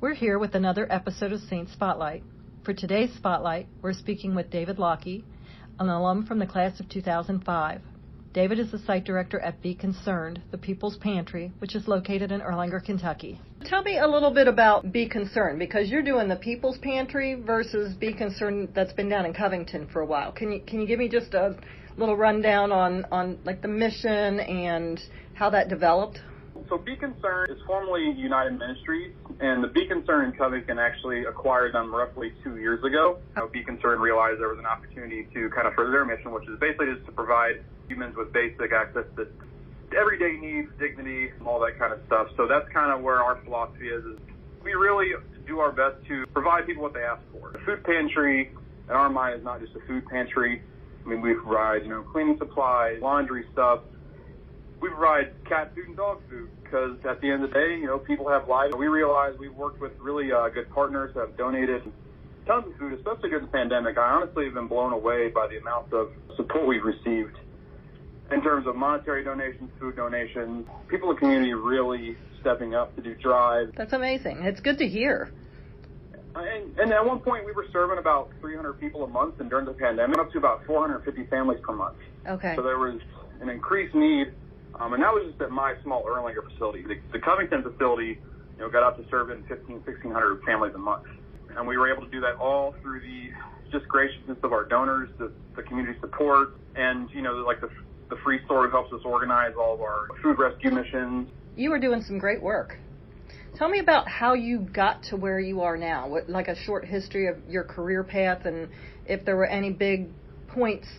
We're here with another episode of Saint Spotlight. For today's Spotlight, we're speaking with David Laake, an alum from the class of 2005. David is the site director at Be Concerned, the People's Pantry, which is located in Erlanger, Kentucky. Tell me a little bit about Be Concerned, because you're doing the People's Pantry versus Be Concerned that's been down in Covington for a while. Can you give me just a little rundown on like the mission and how that developed? So Be Concerned is formerly United Ministries, and the Be Concerned in Covington actually acquired them roughly 2 years ago. Be Concerned realized there was an opportunity to kind of further their mission, which is basically just to provide humans with basic access to everyday needs, dignity, all that kind of stuff. So that's kind of where our philosophy is we really do our best to provide people what they ask for. The food pantry, in our mind, is not just a food pantry. I mean, we provide, cleaning supplies, laundry stuff. We provide cat food and dog food because at the end of the day, people have lives. We realize we've worked with really good partners that have donated tons of food, especially during the pandemic. I honestly have been blown away by the amount of support we've received in terms of monetary donations, food donations, people in the community really stepping up to do drives. That's amazing. It's good to hear. And at one point, we were serving about 300 people a month, and during the pandemic, up to about 450 families per month. Okay. So there was an increased need. And that was just at my small Erlanger facility. The Covington facility, got up to serving 1,600 families a month. And we were able to do that all through the just graciousness of our donors, the community support, and, the free store who helps us organize all of our food rescue missions. You were doing some great work. Tell me about how you got to where you are now, like a short history of your career path, and if there were any big points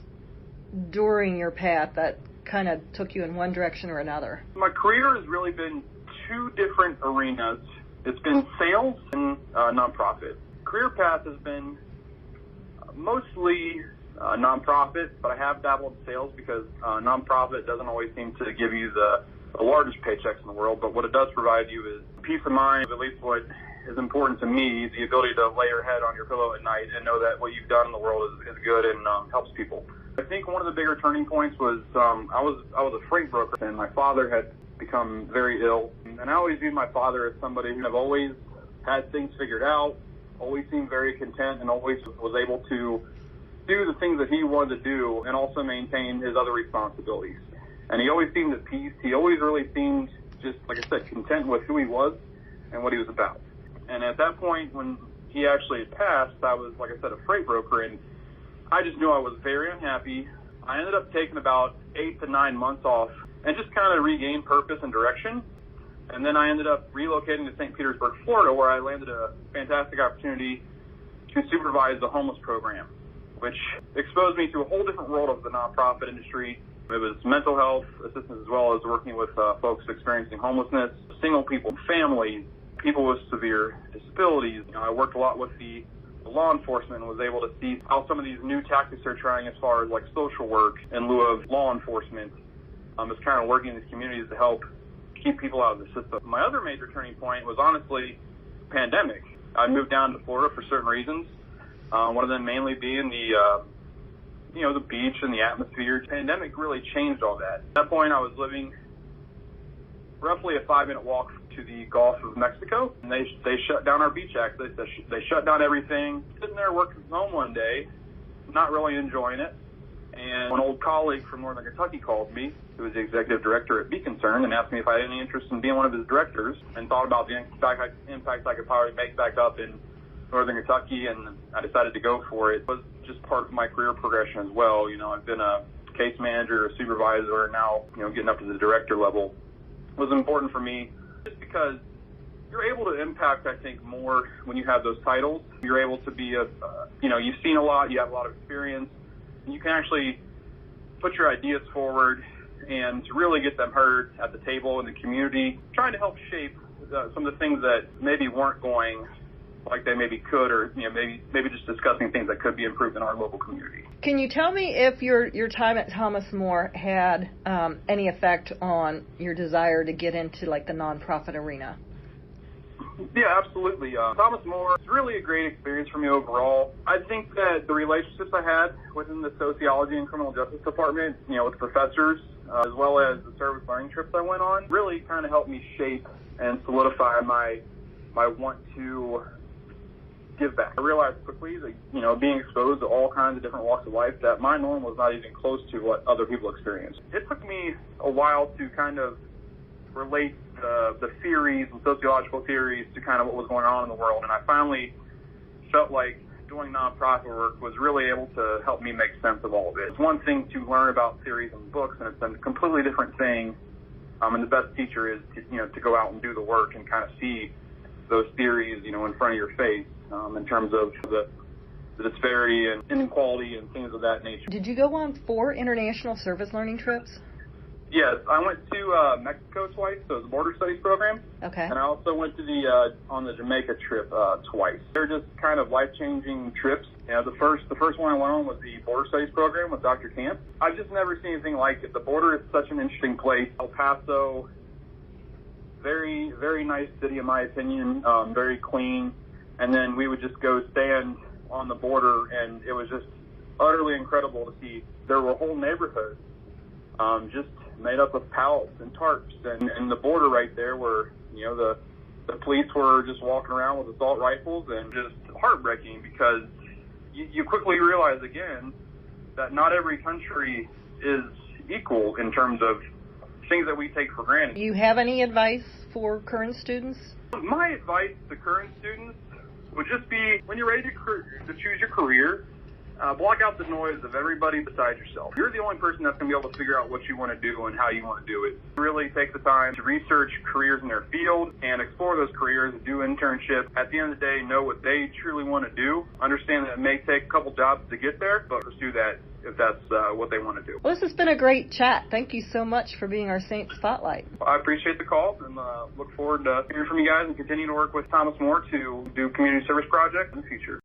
during your path that kind of took you in one direction or another. My career has really been two different arenas. It's been sales and nonprofit. Career path has been mostly nonprofit, but I have dabbled in sales because nonprofit doesn't always seem to give you the largest paychecks in the world, but what it does provide you is peace of mind, at least what is important to me, the ability to lay your head on your pillow at night and know that what you've done in the world is good and helps people. I think one of the bigger turning points was I was a freight broker, and my father had become very ill. And I always viewed my father as somebody who have always had things figured out, always seemed very content, and always was able to do the things that he wanted to do and also maintain his other responsibilities. And he always seemed at peace. He always really seemed just, like I said, content with who he was and what he was about. And at that point, when he actually had passed, I was, like I said, a freight broker, and I just knew I was very unhappy. I ended up taking about 8 to 9 months off and just kind of regained purpose and direction. And then I ended up relocating to St. Petersburg, Florida, where I landed a fantastic opportunity to supervise the homeless program, which exposed me to a whole different world of the nonprofit industry. It was mental health assistance as well as working with folks experiencing homelessness, single people, families, people with severe disabilities. I worked a lot with the law enforcement and was able to see how some of these new tactics they're trying as far as like social work in lieu of law enforcement is kind of working in these communities to help keep people out of the system. My other major turning point was honestly the pandemic. I moved down to Florida for certain reasons. One of them mainly being the beach and the atmosphere. The pandemic really changed all that. At that point, I was living roughly a 5-minute walk to the Gulf of Mexico, and they shut down our beach access. They shut down everything. Sitting there working from home one day, not really enjoying it, and an old colleague from Northern Kentucky called me, who was the executive director at Be Concerned, and asked me if I had any interest in being one of his directors, and thought about the impact I could probably make back up in Northern Kentucky, and I decided to go for it. It was just part of my career progression as well. I've been a case manager, a supervisor, and now, getting up to the director level was important for me just because you're able to impact, I think, more when you have those titles. You're able to be you've seen a lot, you have a lot of experience, and you can actually put your ideas forward and really get them heard at the table in the community, trying to help shape some of the things that maybe weren't going like they maybe could, or maybe just discussing things that could be improved in our local community. Can you tell me if your time at Thomas More had any effect on your desire to get into like the nonprofit arena? Yeah, absolutely. Thomas More is really a great experience for me overall. I think that the relationships I had within the sociology and criminal justice department, with professors, as well as the service learning trips I went on, really kind of helped me shape and solidify my my want to give back. I realized quickly that, being exposed to all kinds of different walks of life, that my norm was not even close to what other people experience. It took me a while to kind of relate the theories and sociological theories to kind of what was going on in the world, and I finally felt like doing nonprofit work was really able to help me make sense of all of it. It's one thing to learn about theories in books, and it's a completely different thing. And the best teacher is to go out and do the work and kind of see those theories, in front of your face, in terms of the disparity and inequality and things of that nature. Did you go on 4 international service learning trips? Yes, I went to Mexico twice, so it was a border studies program. Okay. And I also went to on the Jamaica trip twice. They're just kind of life-changing trips. The first one I went on was the border studies program with Dr. Camp. I've just never seen anything like it. The border is such an interesting place. El Paso, very, very nice city in my opinion, very clean. And then we would just go stand on the border, and it was just utterly incredible to see. There were whole neighborhoods just made up of pallets and tarps, and the border right there where, the police were just walking around with assault rifles, and just heartbreaking because you quickly realize again that not every country is equal in terms of things that we take for granted. Do you have any advice for current students? My advice to current students would just be, when you're ready to choose your career, block out the noise of everybody besides yourself. You're the only person that's going to be able to figure out what you want to do and how you want to do it. Really take the time to research careers in their field and explore those careers, do internships. At the end of the day, know what they truly want to do. Understand that it may take a couple jobs to get there, but pursue that if that's what they want to do. Well, this has been a great chat. Thank you so much for being our Saint Spotlight. I appreciate the call and look forward to hearing from you guys and continuing to work with Thomas More to do community service projects in the future.